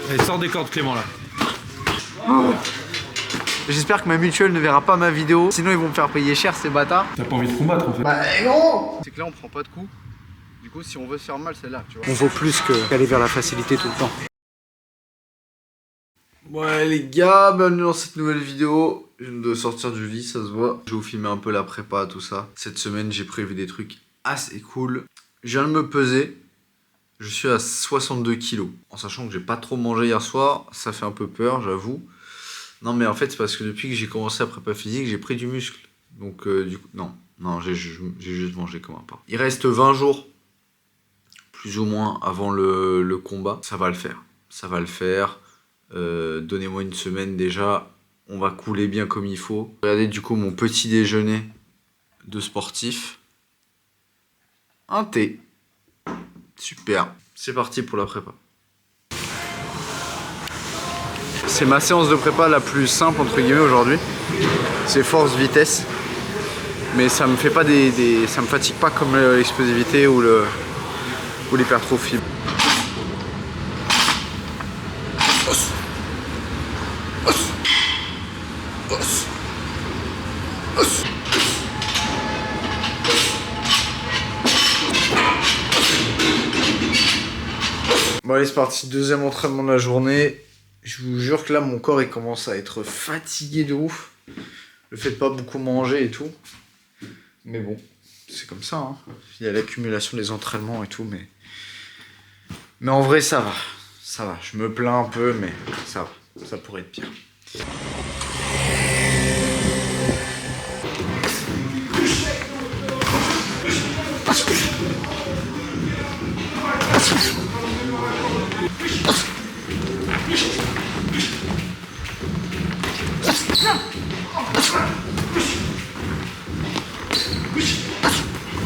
Allez, sors des cordes Clément là. Oh. J'espère que ma mutuelle ne verra pas ma vidéo, sinon ils vont me faire payer cher ces bâtards. T'as pas envie de combattre en fait. Bah non. C'est que là on prend pas de coups. Du coup si on veut se faire mal c'est là, tu vois. On vaut plus qu'aller vers la facilité tout le temps. Ouais les gars, bienvenue dans cette nouvelle vidéo. Je viens de sortir du lit, ça se voit. Je vais vous filmer un peu la prépa, tout ça. Cette semaine j'ai prévu des trucs assez cool. Je viens de me peser. Je suis à 62 kilos. En sachant que j'ai pas trop mangé hier soir, ça fait un peu peur, j'avoue. Non mais en fait c'est parce que depuis que j'ai commencé la prépa physique, j'ai pris du muscle. Donc du coup, non, j'ai juste mangé comme un porc. Il reste 20 jours, plus ou moins, avant le combat. Ça va le faire. Ça va le faire. Donnez-moi une semaine déjà. On va couler bien comme il faut. Regardez du coup mon petit déjeuner de sportif. Un thé. Super. C'est parti pour la prépa. C'est ma séance de prépa la plus simple entre guillemets aujourd'hui. C'est force-vitesse. Mais ça me fait pas ça me fatigue pas comme l'explosivité ou l'hypertrophie. Bon allez c'est parti, deuxième entraînement de la journée. Je vous jure que là mon corps il commence à être fatigué de ouf. Le fait de pas beaucoup manger et tout. Mais bon, c'est comme ça hein. Il y a l'accumulation des entraînements et tout mais en vrai ça va. Ça va, je me plains un peu mais ça va. Ça pourrait être pire.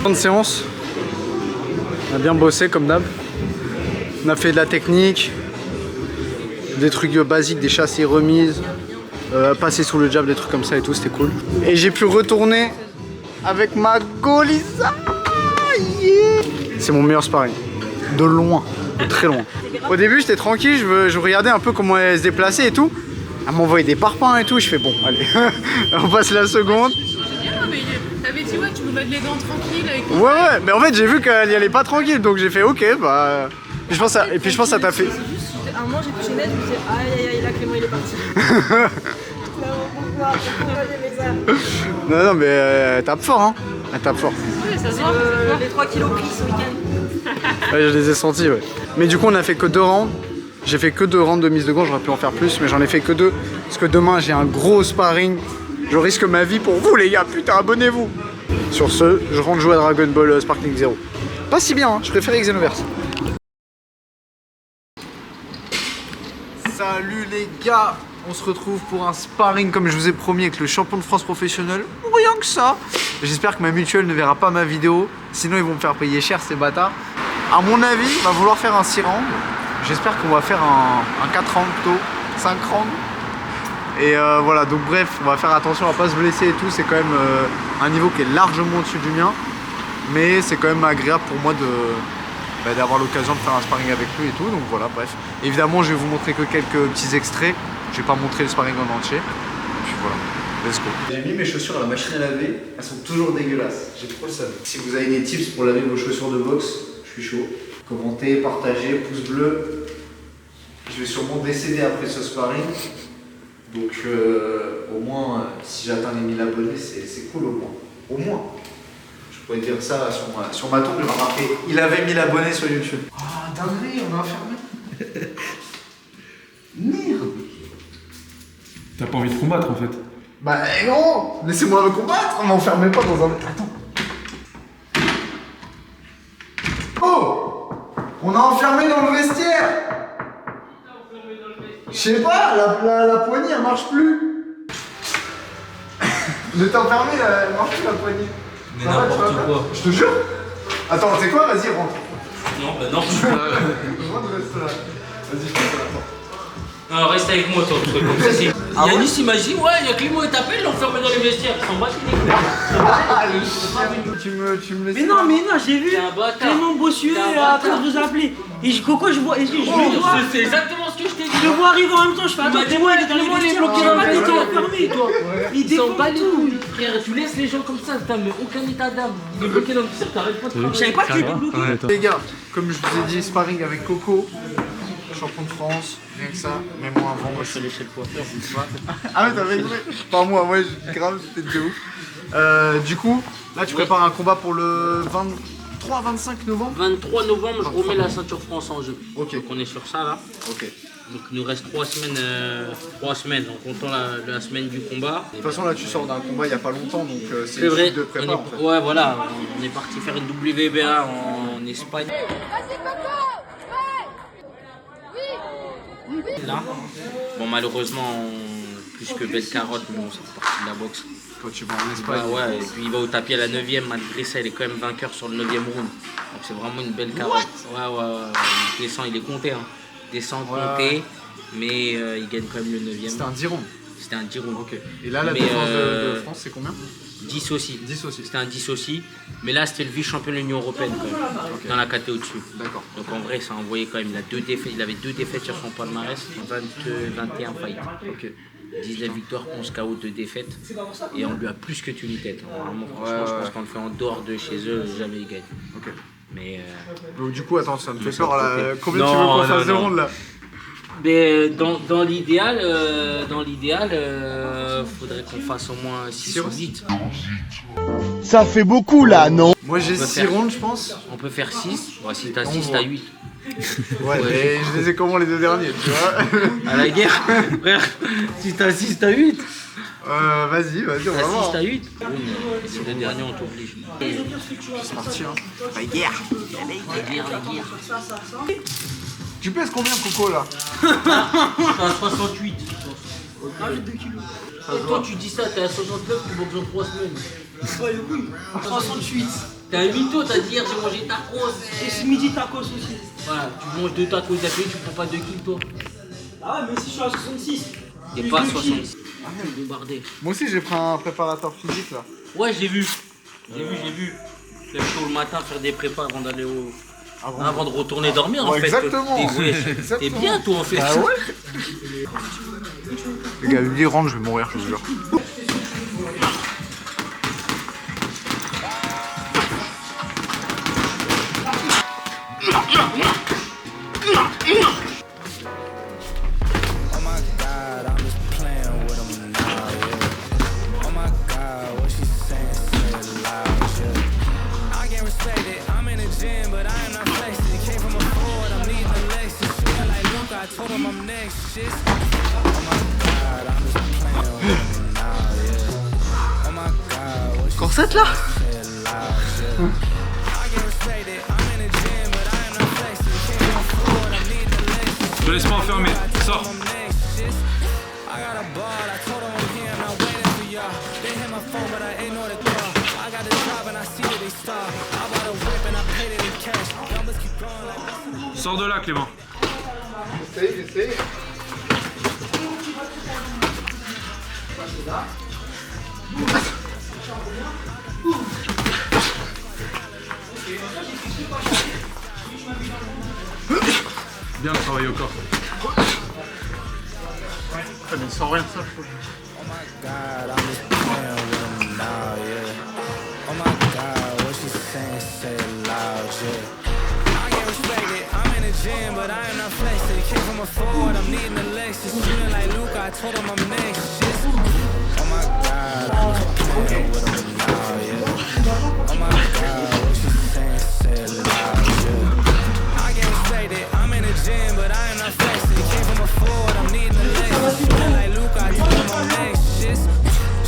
Fin de séance, on a bien bossé comme d'hab. On a fait de la technique, des trucs basiques, des chassés remises, passer sous le jab, des trucs comme ça et tout, c'était cool. Et j'ai pu retourner avec ma Golisa. Yeah. C'est mon meilleur sparring, de loin, de très loin. Au début j'étais tranquille, je regardais un peu comment elle se déplaçait et tout. Elle m'envoyait des parpaings et tout, je fais bon, allez, on passe la seconde. T'avais dit ouais tu peux mettre les dents tranquilles avec Ouais mais en fait j'ai vu qu'elle y allait pas tranquille donc j'ai fait ok bah et je pense ça t'a fait. À un moment j'ai touché net, je me disais aïe là Clément il est parti. Non mais elle tape fort hein. Elle tape fort. Ouais, ça se voit, les 3 kilos pris ce week-end. Ouais je les ai sentis ouais. Mais du coup on a fait que 2 rounds. J'ai fait que 2 rounds de mise de gants, j'aurais pu en faire plus mais j'en ai fait que 2. Parce que demain j'ai un gros sparring. Je risque ma vie pour vous les gars, putain abonnez-vous. Sur ce, je rentre jouer à Dragon Ball Sparkling Zero. Pas si bien, hein, je préfère Xenoverse. Salut les gars, on se retrouve pour un sparring comme je vous ai promis avec le champion de France professionnel. Rien que ça. J'espère que ma mutuelle ne verra pas ma vidéo, sinon ils vont me faire payer cher ces bâtards. À mon avis, il va vouloir faire un 6 rounds. J'espère qu'on va faire un 4 rounds plutôt, 5 rounds. Et voilà, donc bref, on va faire attention à pas se blesser et tout, c'est quand même un niveau qui est largement au-dessus du mien. Mais c'est quand même agréable pour moi d'avoir l'occasion de faire un sparring avec lui et tout, donc voilà, bref. Évidemment, je vais vous montrer que quelques petits extraits, je vais pas montrer le sparring en entier. Et puis voilà, let's go. J'ai mis mes chaussures à la machine à laver, elles sont toujours dégueulasses, j'ai trop le seum. Si vous avez des tips pour laver vos chaussures de boxe, je suis chaud. Commentez, partagez, pouce bleu. Je vais sûrement décéder après ce sparring. Donc au moins, si j'atteins les 1000 abonnés, c'est cool au moins. Au moins. Je pourrais dire ça sur ma tombe, je vais remarquer. Il avait 1000 abonnés sur YouTube. Ah, dinguerie, on m'a enfermé. Merde. T'as pas envie de combattre en fait. Bah non, laissez-moi me combattre, on m'enfermait pas dans un... Attends. Oh, on a enfermé dans le vestiaire. Je sais pas, la poignée elle marche plus. Je t'ai enfermé, elle marche plus la poignée. Mais n'importe quoi. Je te jure. Attends, c'est quoi? Vas-y, rentre. Non, bah non, je peux pas. Reste là. Vas-y, je te Non, reste avec moi, toi, truc comme ça. Ah ouais Yanis imagine, ouais, il y a Clément et t'appelle, l'enfermé dans les vestiaires. Ils s'en battent les couilles. Tu me laisses. Mais non, j'ai vu T'es un bâtard. Clément Bossuet T'es un après bâtard. vous appeler. Et Coco, je vois. Est-ce que je lui dois C'est exactement ce que je t'ai dit. Je le vois arriver en même temps, je fais attends, dis-moi, il est dans les dis-moi, il est vestiaires, bloqué je dans sais le pas, vestiaire. t'es fermé, toi. Il Ils défend sont pas les tout. couilles. Frère, tu laisses les gens comme ça, t'as mais aucun état d'âme. Il est bloqué dans le vestiaire, t'arrêtes pas de Je travailler. savais pas qu'il était bloqué. Les gars, comme je vous ai dit, sparring avec Coco, champion de France, rien que ça, même moi avant. Moi, je suis allé chez le coiffeur. Ah ouais, t'avais joué. Pas moi, grave, c'était de ouf. Du coup, là tu prépares un combat pour le 23-25 novembre. 23 novembre, je remets la ceinture France en jeu. Ok. Donc on est sur ça là. Ok. Donc il nous reste 3 semaines en comptant la semaine du combat. De toute façon, là tu sors d'un combat il y a pas longtemps, donc c'est C'est une vrai, suite de prépa en fait. ouais voilà, on est parti faire une WBA en Espagne. Vas-y Coco. Ouais. Là. Bon malheureusement, plus que belle carotte, mais bon, ça fait partie de la boxe. Quand tu vas en Espagne. Bah ouais, et puis il va au tapis à la 9ème, malgré ça il est quand même vainqueur sur le 9ème round. Donc c'est vraiment une belle carotte. Ouais, il descend, il est compté. Hein. Il descend compté, mais il gagne quand même le 9ème. C'était un 10 rounds. C'était un 10 rounds. Ok. Et là, la Mais, défense de France, c'est combien? 10 aussi. 10 aussi. C'était un 10 aussi. Mais là, c'était le vice-champion de l'Union Européenne quand même, dans la KT au-dessus. D'accord. Donc en vrai, ça a envoyé quand même. Il a 2 défaites. Il avait 2 défaites sur son palmarès, 21 fights. Ok. 19 victoires, 11 KO, 2 défaites. Et on lui a plus que tenu tête. Hein. Vraiment, franchement, je pense qu'on le fait en dehors de chez eux, jamais il gagne. Ok. Mais Donc, du coup, attends, ça me fait ça peur là. me fait- Combien tu Non, veux qu'on non, fasse de non. rounds là? Mais dans l'idéal, faudrait qu'on fasse au moins 6 ou 8. Ça fait beaucoup là, non? Moi j'ai peut 6 faire. rounds, je pense. On peut faire 6. Bon, si t'as On 6, voit. t'as 8. Ouais, mais je les ai comment les deux derniers, tu vois? À la guerre, frère. Si t'as 6, t'as 8. Vas-y, on va T'as 6, voir. t'as 8. Les 2 derniers, on t'oblige. C'est parti, hein. La guerre. La guerre. Tu pèses combien, Coco là? T'es à 68. Rajoute 2 kilos. Et toi, tu dis ça, t'es à 69, tu boxes en 3 semaines. Ouais, le couille. 68. T'es à 8 tôt, t'as dit hier, j'ai mangé tacos. Et ce midi, tacos aussi. Voilà, tu manges 2 tacos d'affilée, tu prends pas 2 kilos, toi. Ah ouais, mais si je suis à 66. T'es plus pas à 2 kilos. 66. Bombardé. Moi aussi j'ai pris un préparateur physique là. Ouais, j'ai vu. J'ai vu. Lève tôt le matin, faire des prépas avant d'aller au. Avant de retourner dormir en Ouais, fait. exactement. T'es Exactement. bien toi en fait. Ah ouais? Les gars, 8 rounds, je vais mourir, je vous jure. Oh my God, I'm just playing with them now, yeah. Oh my God, what she saying, say it loud, yeah. I can't respect it, I'm in the gym, but I am not flexing. Came from a Ford, I'm needing a Lexus. Shooting like Luke, I told him I'm next, shit. Oh my God, I'm just playing with them now, yeah. Oh my God, what she Corsette là? say it loud, yeah. I can't respect it, I'm in the gym, but I am not flexing. Came from a Ford, I'm needing a Lexus. Je te laisse pas enfermer. Sors. I got a ball, I told them I'm here, I'm not waiting for y'all. They hit my phone, but I ignored the call. I got the job and I see that they stop. I bought a whip and I paid it in cash. Numbers keep growing like Sors de là, Clément. J'essaye. Bien travaillé au corps. Mais sans rien, ça, je trouve. Oh my God, I'm just playing with them now, yeah. Oh my God, what she saying, say it loud, yeah. I can't respect it, I'm in the gym, but I am not flexing. Came from a Ford, I'm needing a Lexus. Shooting like Luke, I told him I'm next, shit. Oh my God, I'm just playing with them now, yeah. Oh my God, what she saying, say it loud, yeah. I can't respect it, I'm in the gym, but I am not flexing. Came from a Ford, I'm needing a Lexus. Shooting like Luke, I told him I'm next, shit.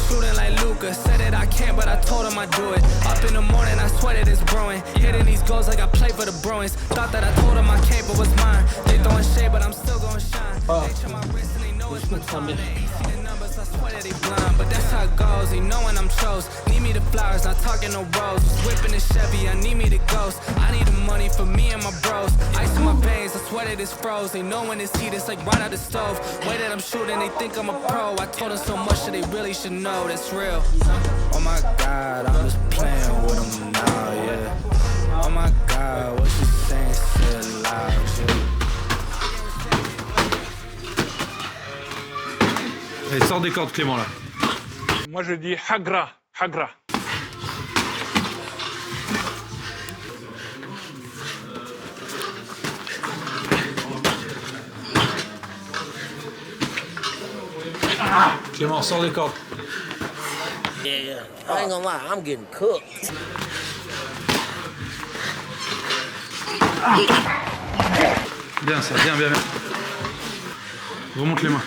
Shooting like Luca, said that I can't, but I told him I do it. Up in the morning, I swear that it's brewing. Hitting these goals like I play for the Bruins. Thought that I told him I can't, but was mine. They throwing shade, but I'm still gonna shine. They check my wrist and they know it's my time. They ain't see the numbers, I swear that they blind. But that's how it goes, they knowing I'm chose. Need me the flowers, not talking no rose. Was whipping the Chevy, I need me the ghost. I need the money for me and my bros. Ice in my veins, I swear that it's froze. They know when it's heat, it's like right out the stove. Way that I'm shooting, they think I'm a pro. I told them so much that they really should know that's real. Oh my God, I'm just playing with them now, yeah. Oh my God, what she saying, say it loud, yeah. Allez, sors des cordes, Clément, là. Moi je dis hagra, hagra. Clément, sors des cordes. Yeah, I ain't gonna lie, I'm getting cooked. Bien, ça, bien, bien, bien. Remonte les mains.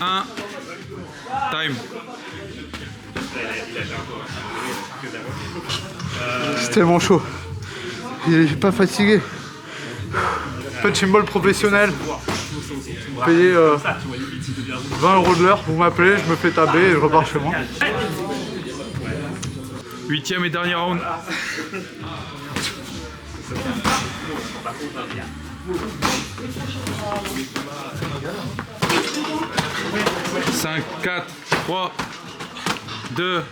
Un. Time. C'est tellement chaud. Il est pas fatigué. Punching ball professionnel. Payé 20 € de l'heure, vous m'appelez, je me fais taber et je repars chez moi. 8e et dernier round. Cinq, 4, 3, 2,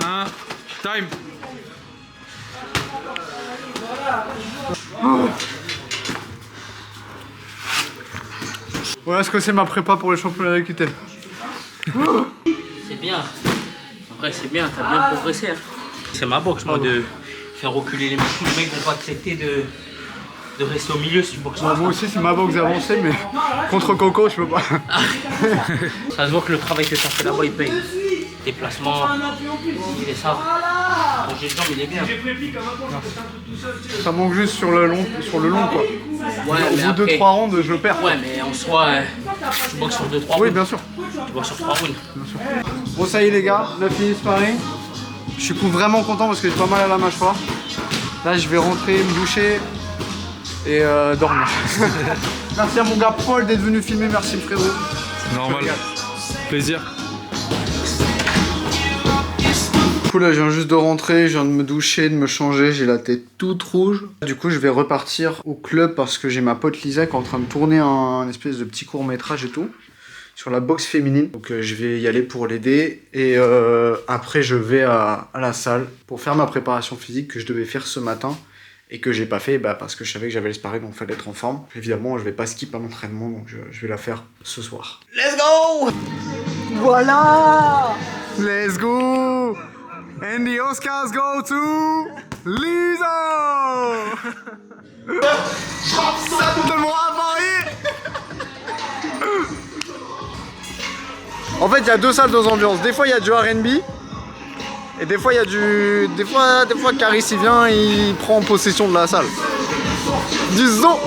1, time. Voilà ce que c'est ma prépa pour les championnats d'Aquitaine. C'est bien. Après, c'est bien, t'as bien progressé. Hein. C'est ma boxe, moi, de faire reculer les mecs. Les mecs vont pas accepter de rester au milieu si tu boxes. Moi aussi, c'est ma boxe avancée, mais contre Coco, je peux pas. Ça se voit que le travail que t'as fait là-bas, il paye. Déplacement, il est ça. Ton jeu de jambes, il est bien. Ça manque juste sur le long quoi. Ouais, Au mais bout de après- 3 rounds, je perds. Ouais, mais en soi, tu boxes sur 2-3 Oui, rounds. bien sûr. Tu boxes sur 3 rounds. Bon, ça y est, les gars, on a fini ce sparring. Je suis vraiment content parce que j'ai pas mal à la mâchoire. Là, je vais rentrer, me doucher et dormir. Merci à mon gars Paul d'être venu filmer. Merci, frérot. Normal. Plaisir. Du coup là je viens juste de rentrer, je viens de me doucher, de me changer, j'ai la tête toute rouge. Du coup je vais repartir au club parce que j'ai ma pote Lisa qui est en train de tourner un espèce de petit court-métrage et tout sur la boxe féminine. Donc je vais y aller pour l'aider et après je vais à la salle pour faire ma préparation physique que je devais faire ce matin et que j'ai pas fait parce que je savais que j'avais le sparring donc il fallait être en forme. Évidemment je vais pas skip à l'entraînement donc je vais la faire ce soir. Let's go! Voilà! Let's go! And the Oscars go to Lisa! Totalement avarié! En fait, il y a deux salles, deux ambiances. Des fois, il y a du R&B. Et des fois, il y a du... Des fois, Caris, il vient, il prend possession de la salle. Disons!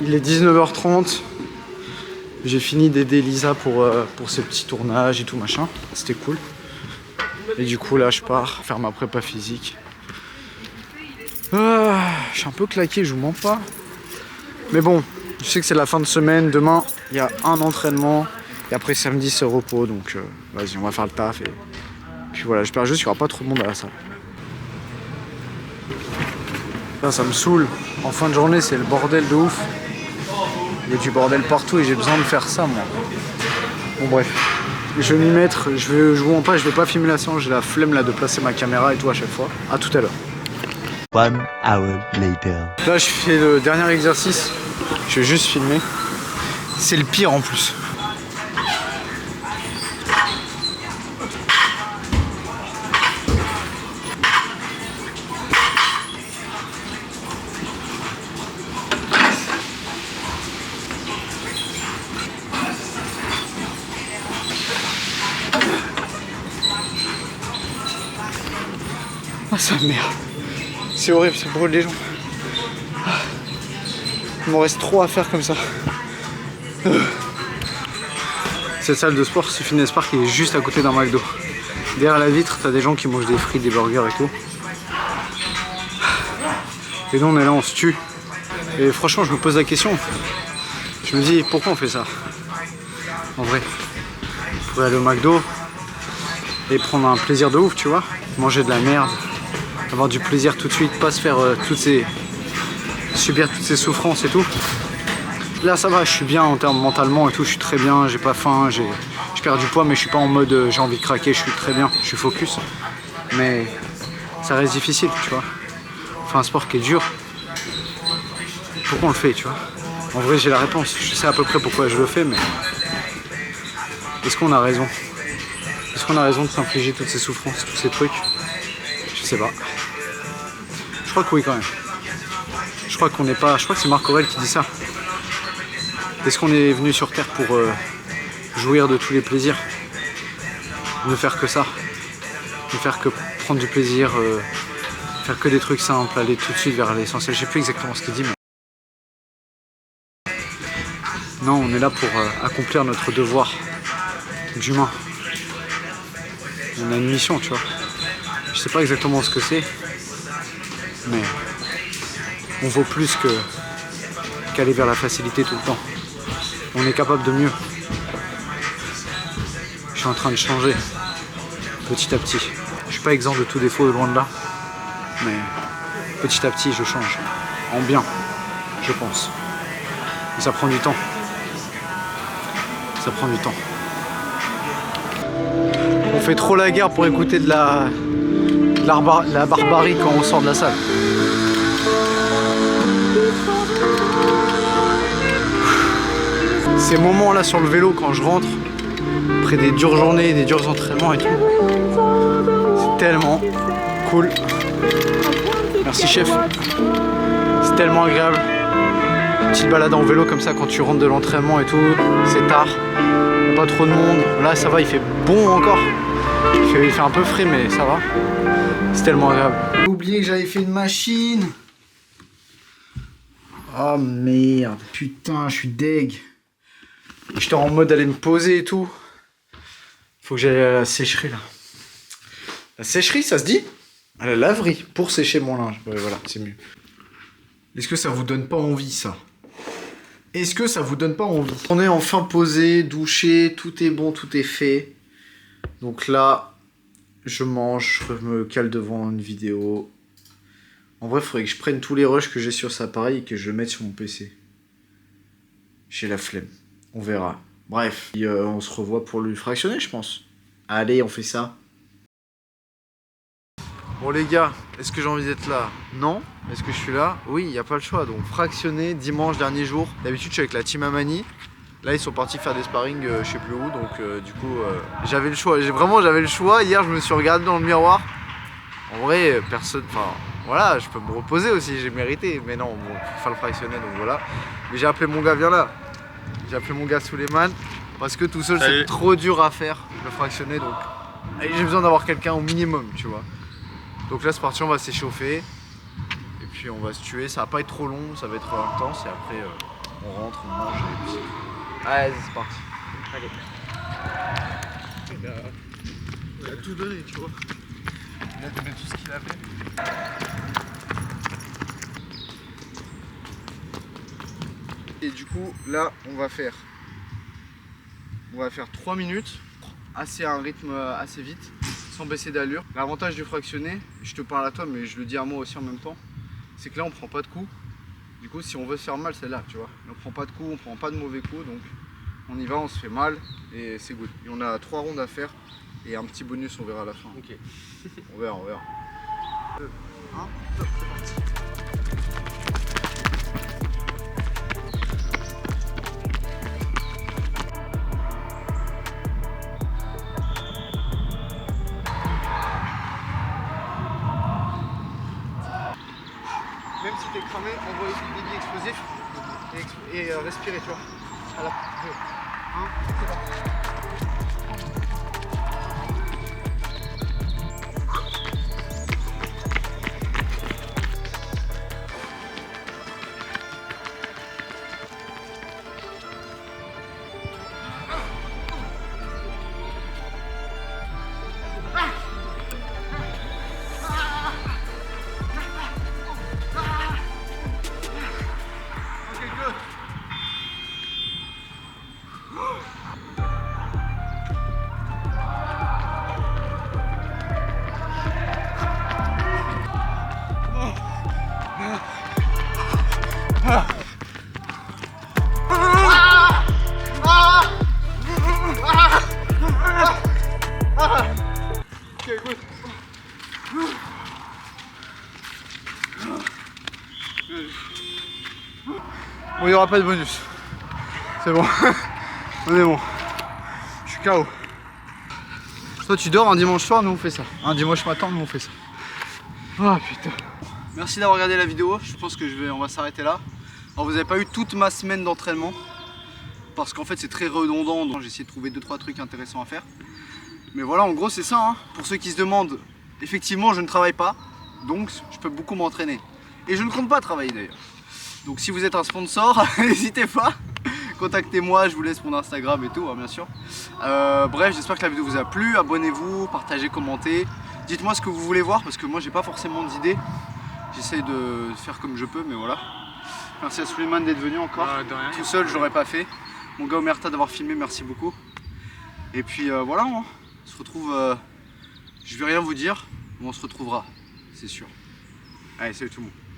Il est 19h30. J'ai fini d'aider Lisa pour ce petit tournage et tout machin. C'était cool. Et du coup là je pars faire ma prépa physique. Je suis un peu claqué, je vous mens pas. Mais bon, je sais que c'est la fin de semaine. Demain il y a un entraînement. Et après samedi c'est repos. Donc vas-y on va faire le taf. Et puis voilà, j'espère juste qu'il n'y aura pas trop de monde à la salle. Là, ça me saoule. En fin de journée c'est le bordel de ouf. Il y a du bordel partout et j'ai besoin de faire ça moi. Bon bref. Je vais m'y mettre, je vous mens pas, je vais pas filmer la séance, j'ai la flemme là de placer ma caméra et tout à chaque fois. A tout à l'heure. 1 hour later. Là je fais le dernier exercice, je vais juste filmer. C'est le pire en plus. Ah ça merde. C'est horrible, ça brûle les jambes. Il m'en reste trop à faire comme ça. Cette salle de sport, c'est Fitness Park, qui est juste à côté d'un McDo. Derrière la vitre, t'as des gens qui mangent des frites, des burgers et tout. Et nous on est là, on se tue. Et franchement, je me pose la question. Je me dis, pourquoi on fait ça? En vrai, on pourrait aller au McDo et prendre un plaisir de ouf, tu vois. Manger de la merde, avoir du plaisir tout de suite, pas se faire subir toutes ces souffrances et tout. Là ça va, je suis bien en termes mentalement et tout, je suis très bien, j'ai pas faim, je perds du poids mais je suis pas en mode j'ai envie de craquer, je suis très bien, je suis focus. Mais ça reste difficile, tu vois. Enfin un sport qui est dur. Pourquoi on le fait, tu vois? En vrai j'ai la réponse, je sais à peu près pourquoi je le fais, mais est-ce qu'on a raison? Est-ce qu'on a raison de s'infliger toutes ces souffrances, tous ces trucs? Je sais pas. Je crois que oui quand même. Je crois qu'on n'est pas. Je crois que c'est Marc Aurèle qui dit ça. Est-ce qu'on est venu sur Terre pour jouir de tous les plaisirs? Ne faire que ça. Ne faire que prendre du plaisir, faire que des trucs simples, aller tout de suite vers l'essentiel. Je sais plus exactement ce qu'il dit, mais. Non, on est là pour accomplir notre devoir d'humain. On a une mission, tu vois. Je sais pas exactement ce que c'est, mais on vaut plus qu'aller vers la facilité tout le temps. On est capable de mieux. Je suis en train de changer, petit à petit. Je suis pas exempt de tout défaut, loin de là, mais petit à petit je change, en bien, je pense. Et ça prend du temps. Ça prend du temps. On fait trop la guerre pour écouter de la barbarie quand on sort de la salle. Ces moments-là sur le vélo quand je rentre, après des dures journées, des durs entraînements et tout, c'est tellement cool. Merci chef. C'est tellement agréable. Petite balade en vélo comme ça quand tu rentres de l'entraînement et tout, c'est tard, il n'y a pas trop de monde. Là ça va, il fait bon encore. Il fait un peu frais mais ça va. C'est tellement agréable. J'ai oublié que j'avais fait une machine. Oh merde. Putain, je suis deg. J'étais en mode d'aller me poser et tout. Faut que j'aille à la sécherie là. La sécherie, ça se dit? À la laverie, pour sécher mon linge. Ouais, voilà, c'est mieux. Est-ce que ça vous donne pas envie ça? Est-ce que ça vous donne pas envie? On est enfin posé, douché, tout est bon, tout est fait. Donc là, je mange, je me cale devant une vidéo. En vrai, il faudrait que je prenne tous les rushs que j'ai sur cet appareil et que je le mette sur mon PC. J'ai la flemme. On verra. Bref, et, on se revoit pour le fractionner, je pense. Allez, on fait ça. Bon les gars, est-ce que j'ai envie d'être là? Non. Est-ce que je suis là? Oui, il n'y a pas le choix. Donc fractionner, dimanche, dernier jour. D'habitude, je suis avec la team Amani. Là, ils sont partis faire des sparring, je sais plus où. Donc du coup, j'avais le choix. J'avais le choix. Hier, je me suis regardé dans le miroir. En vrai, personne... Enfin, voilà, je peux me reposer aussi, j'ai mérité. Mais non, bon, faut faire le fractionner, donc voilà. Mais j'ai appelé mon gars, viens là. J'ai appelé mon gars Suleiman. Parce que tout seul, c'est trop dur à faire, le fractionner. Donc j'ai besoin d'avoir quelqu'un au minimum, tu vois. Donc là, c'est parti, on va s'échauffer. Et puis on va se tuer. Ça va pas être trop long, ça va être intense. Et après, on rentre, on mange. Et puis... Allez, c'est parti. Allez. Il a tout donné, tu vois. Il a donné tout ce qu'il avait. Et du coup, là, on va faire 3 minutes, assez à un rythme assez vite, sans baisser d'allure. L'avantage du fractionné, je te parle à toi, mais je le dis à moi aussi en même temps, c'est que là, on prend pas de coups. Du coup, si on veut se faire mal, c'est là, tu vois. On prend pas de coups, on prend pas de mauvais coups, donc on y va, on se fait mal et c'est good. Et on a 3 rondes à faire et un petit bonus, on verra à la fin. Ok. On verra. 2, 1, top, c'est parti. Même si t'es cramé, envoie aussi des billes explosifs et respirer, tu vois. À la 2, 1, c'est parti. n'y aura pas de bonus. C'est bon. On est bon. Je suis KO. Toi tu dors un dimanche soir, nous on fait ça. Un dimanche matin, nous on fait ça. Oh putain. Merci d'avoir regardé la vidéo. Je pense que on va s'arrêter là. Alors vous n'avez pas eu toute ma semaine d'entraînement. Parce qu'en fait c'est très redondant. Donc j'ai essayé de trouver 2-3 trucs intéressants à faire. Mais voilà, en gros c'est ça. Hein. Pour ceux qui se demandent, effectivement je ne travaille pas. Donc je peux beaucoup m'entraîner. Et je ne compte pas travailler d'ailleurs. Donc si vous êtes un sponsor, n'hésitez pas. Contactez-moi, je vous laisse mon Instagram et tout, hein, bien sûr. Bref, j'espère que la vidéo vous a plu. Abonnez-vous, partagez, commentez. Dites-moi ce que vous voulez voir parce que moi j'ai pas forcément d'idées. J'essaie de faire comme je peux, mais voilà. Merci à Suleiman d'être venu encore. Tout seul, je l'aurais pas fait. Mon gars Omerta d'avoir filmé, merci beaucoup. Et puis voilà, hein. On se retrouve. Je vais rien vous dire, mais on se retrouvera, c'est sûr. Allez, salut tout le monde.